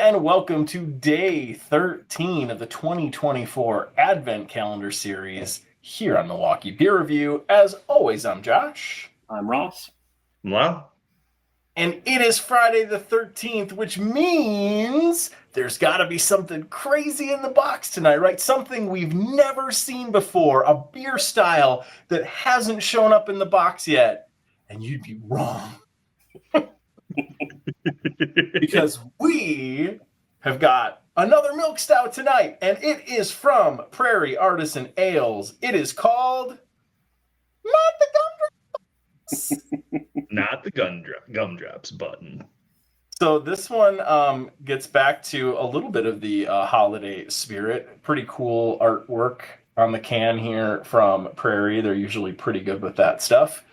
And welcome to day 13 of the 2024 Advent Calendar Series here on Milwaukee Beer Review. As always, I'm Josh. I'm Ross. Wow. And it is Friday the 13th, which means there's got to be something crazy in the box tonight, right? Something we've never seen before, a beer style that hasn't shown up in the box yet. And you'd be wrong. Because we have got another milk stout tonight, and it is from Prairie Artisan Ales. It is called Not the Gumdrops button. So this one gets back to a little bit of the holiday spirit. Pretty cool artwork on the can here from Prairie. They're usually pretty good with that stuff.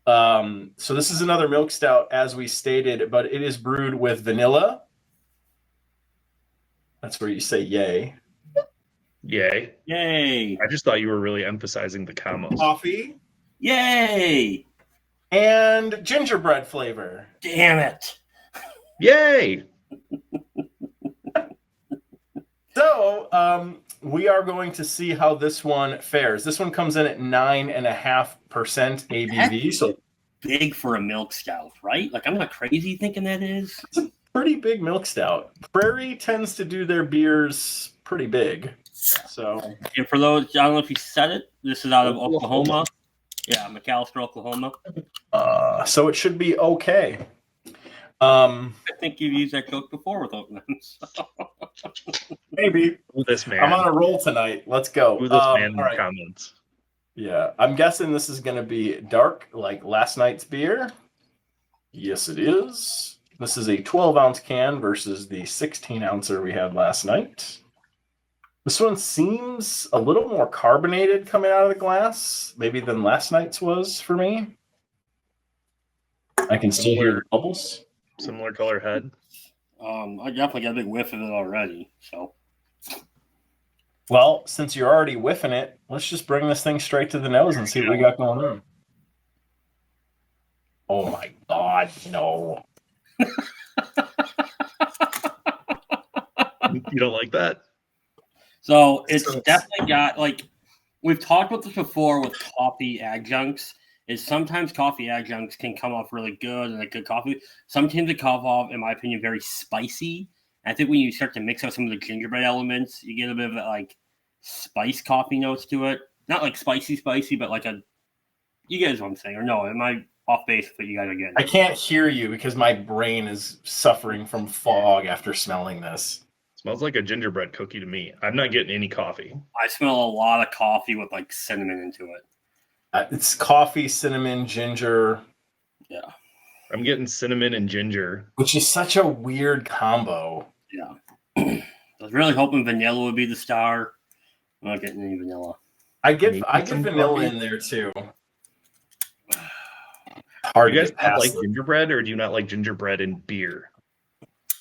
So this is another milk stout, as we stated, but it is brewed with vanilla. That's where you say yay. Yay. Yay. I just thought you were really emphasizing the commas. Coffee. Yay. And gingerbread flavor. Damn it. Yay. So, we are going to see how this one fares. This one comes in at 9.5% ABV. So big for a milk stout, right? Like, I'm not crazy thinking that is. It's a pretty big milk stout. Prairie tends to do their beers pretty big. So, and for those, I don't know if you said it, this is out of Oklahoma. Yeah, McAlester, Oklahoma. So it should be okay. I think you've used that joke before with Oakland. Maybe. This man. I'm on a roll tonight. Let's go. This man in the comments. Yeah, I'm guessing this is going to be dark like last night's beer. Yes, it is. This is a 12-ounce can versus the 16-ouncer we had last night. This one seems a little more carbonated coming out of the glass, maybe than last night's was for me. I can still hear the bubbles. Similar color head. I definitely got a big whiff of it already. So, well, since you're already whiffing it, let's just bring this thing straight to the nose and see what we got going on. Oh my God, no! You don't like that? So it's definitely got, like, we've talked about this before with coffee adjuncts. Is sometimes coffee adjuncts can come off really good and a good coffee. Sometimes they come off, in my opinion, very spicy. And I think when you start to mix up some of the gingerbread elements, you get a bit of like spice coffee notes to it. Not like spicy, but like a. You guys know what I'm saying? Or no, am I off base with what you guys are getting? I can't hear you because my brain is suffering from fog after smelling this. Smells like a gingerbread cookie to me. I'm not getting any coffee. I smell a lot of coffee with like cinnamon into it. It's coffee, cinnamon, ginger. Yeah. I'm getting cinnamon and ginger. Which is such a weird combo. Yeah. I was really hoping vanilla would be the star. I'm not getting any vanilla. I get vanilla in there too. Hard. Do you guys not like gingerbread, or do you not like gingerbread in beer?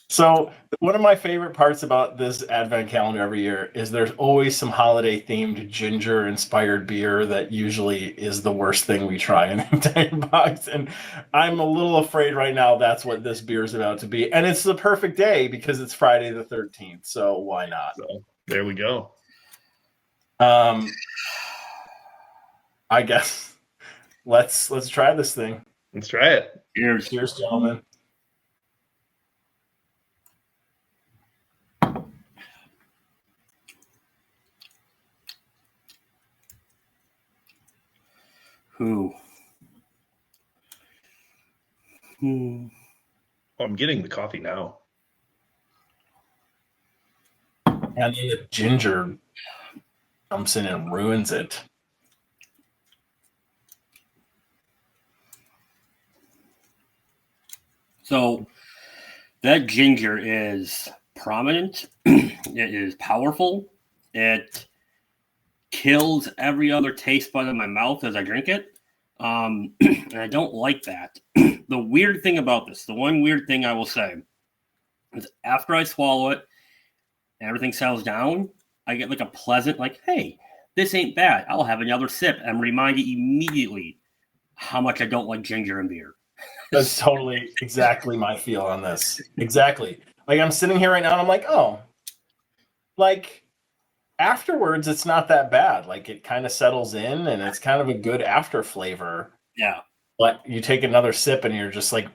So one of my favorite parts about this advent calendar every year is there's always some holiday themed ginger inspired beer that usually is the worst thing we try in the entire box. And I'm a little afraid right now that's what this beer is about to be. And it's the perfect day because it's Friday the 13th. So why not? So, there we go. I guess let's try this thing. Let's try it. Cheers, gentlemen. Oh, I'm getting the coffee now. And then the ginger comes in and ruins it. So that ginger is prominent. It is powerful. It kills every other taste bud in my mouth as I drink it. And I don't like that. The weird thing about this, the one weird thing I will say, is after I swallow it and everything settles down, I get like a pleasant, like, hey, this ain't bad. I'll have another sip. I'm reminded immediately how much I don't like ginger in beer. That's totally exactly my feel on this. Exactly. Like I'm sitting here right now and I'm like, oh, like afterwards, it's not that bad. Like it kind of settles in and it's kind of a good after flavor. Yeah. But you take another sip and you're just like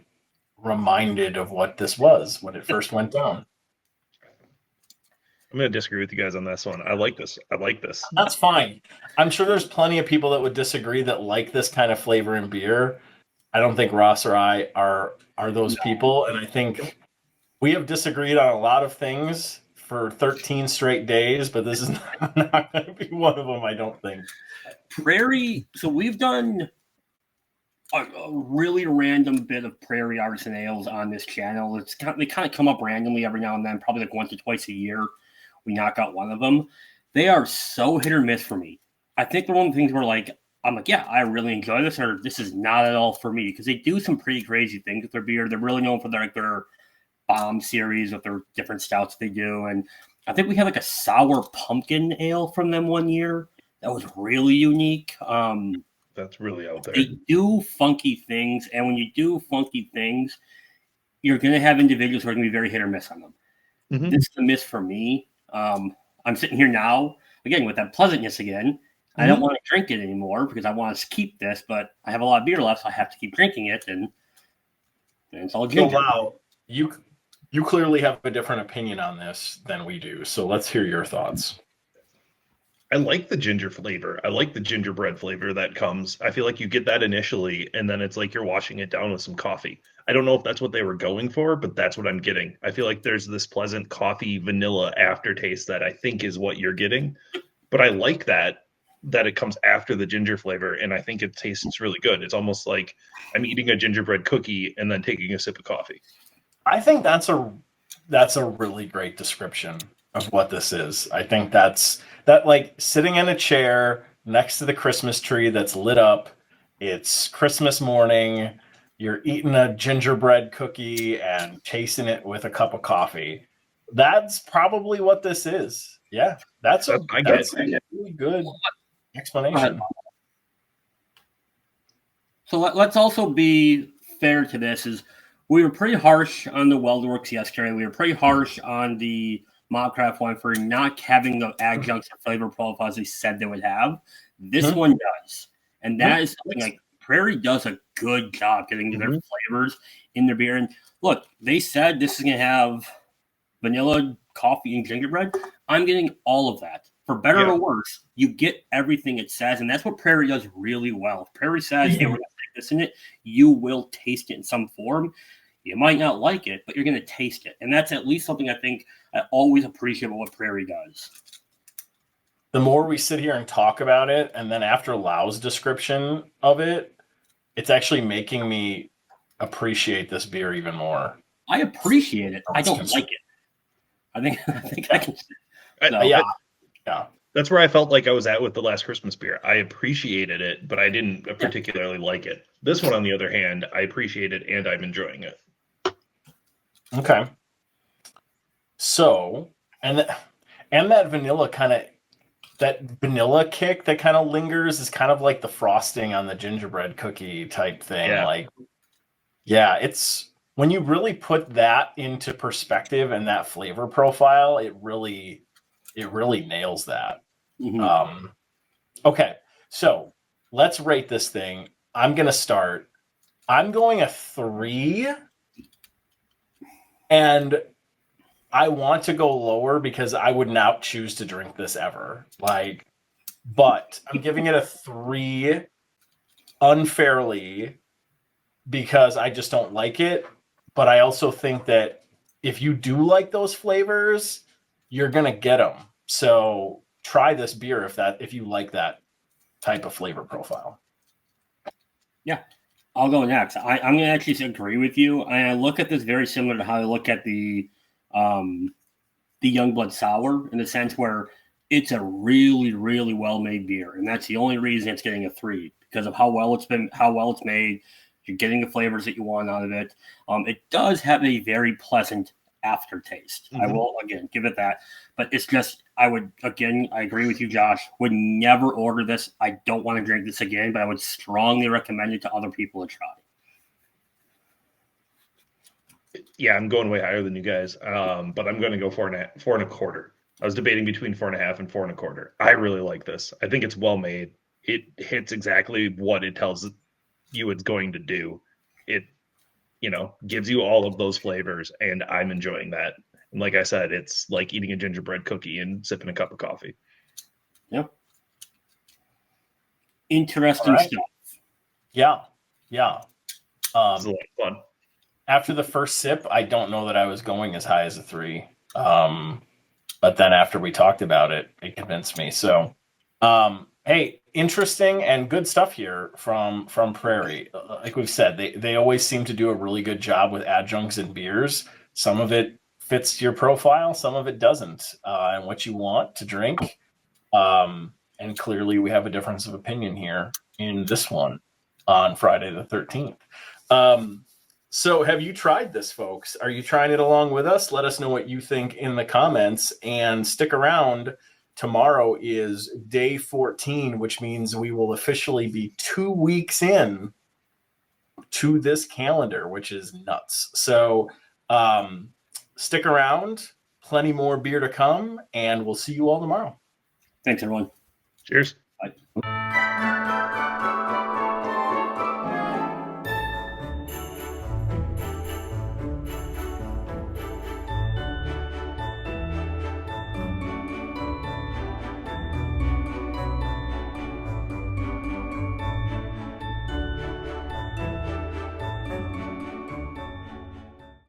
reminded of what this was when it first went down. I'm going to disagree with you guys on this one. I like this. That's fine. I'm sure there's plenty of people that would disagree that like this kind of flavor in beer. I don't think Ross or I are those people. And I think we have disagreed on a lot of things for 13 straight days, but this is not going to be one of them, I don't think. Prairie, so we've done a really random bit of Prairie Artisan ales on this channel. They kind of come up randomly every now and then, probably like once or twice a year. We knock out one of them. They are so hit or miss for me. I think they're one of the things where like, I'm like, yeah, I really enjoy this, or this is not at all for me, because they do some pretty crazy things with their beer. They're really known for their bomb series with their different stouts they do. And I think we had like a sour pumpkin ale from them one year that was really unique. That's really out there. They do funky things, and when you do funky things, you're going to have individuals who are going to be very hit or miss on them. Mm-hmm. This is a miss for me. I'm sitting here now, again, with that pleasantness again. I don't want to drink it anymore because I want to keep this, but I have a lot of beer left, so I have to keep drinking it, and it's all ginger. Oh, wow. You clearly have a different opinion on this than we do, so let's hear your thoughts. I like the ginger flavor. I like the gingerbread flavor that comes. I feel like you get that initially, and then it's like you're washing it down with some coffee. I don't know if that's what they were going for, but that's what I'm getting. I feel like there's this pleasant coffee vanilla aftertaste that I think is what you're getting. But I like that it comes after the ginger flavor, and I think it tastes really good. It's almost like I'm eating a gingerbread cookie and then taking a sip of coffee. I think that's a really great description of what this is. I think that like sitting in a chair next to the Christmas tree that's lit up. It's Christmas morning. You're eating a gingerbread cookie and chasing it with a cup of coffee. That's probably what this is. Yeah, that's a really good explanation. So let's also be fair to this. Is we were pretty harsh on the Weldworks yesterday. We were pretty harsh on the Mobcraft one for not having the adjuncts and flavor profiles they said they would have. This one does. And that is something like Prairie does a good job getting to their flavors in their beer. And look, they said this is going to have vanilla, coffee, and gingerbread. I'm getting all of that. For better or worse, you get everything it says. And that's what Prairie does really well. If Prairie says, hey, we're going to stick this in it, you will taste it in some form. You might not like it, but you're going to taste it. And that's at least something I think I always appreciate about what Prairie does. The more we sit here and talk about it, and then after Lau's description of it, it's actually making me appreciate this beer even more. I appreciate it. I don't like it. I think I can. So. Yeah. That's where I felt like I was at with the last Christmas beer. I appreciated it, but I didn't particularly like it. This one, on the other hand, I appreciate it and I'm enjoying it. Okay. So, and that vanilla kick that kind of lingers is kind of like the frosting on the gingerbread cookie type thing. Yeah. It's when you really put that into perspective and that flavor profile, it really nails that. Okay. So let's rate this thing. I'm going to start. I'm going a 3. And I want to go lower because I would not choose to drink this ever. But I'm giving it a 3 unfairly because I just don't like it. But I also think that if you do like those flavors, you're going to get them. So try this beer if you like that type of flavor profile. Yeah. I'll go next. I'm going to actually agree with you. I look at this very similar to how I look at the Youngblood Sour, in the sense where it's a really, really well-made beer, and that's the only reason it's getting a 3. because of how well it's made. You're getting the flavors that you want out of it. It does have a very pleasant aftertaste. I will again give it that, but it's just I agree with you, Josh. Would never order this. I don't want to drink this again, but I would strongly recommend it to other people to try. Yeah, I'm going way higher than you guys, but I'm going to go 4.25. I was debating between 4.5 and 4.25. I really like this. I think it's well made. It hits exactly what it tells you it's going to do. It, gives you all of those flavors, and I'm enjoying that. And like I said, it's like eating a gingerbread cookie and sipping a cup of coffee. Yep. Interesting stuff. Yeah. It's a lot of fun. After the first sip, I don't know that I was going as high as a 3. But then after we talked about it, it convinced me. So, hey, interesting and good stuff here from Prairie. Like we've said, they always seem to do a really good job with adjuncts and beers. Some of it fits your profile, some of it doesn't, and what you want to drink. And clearly we have a difference of opinion here in this one on Friday the 13th. So have you tried this, folks? Are you trying it along with us? Let us know what you think in the comments, and stick around. Tomorrow is day 14, which means we will officially be 2 weeks in to this calendar, which is nuts. So stick around. Plenty more beer to come, and we'll see you all tomorrow. Thanks, everyone. Cheers. Bye.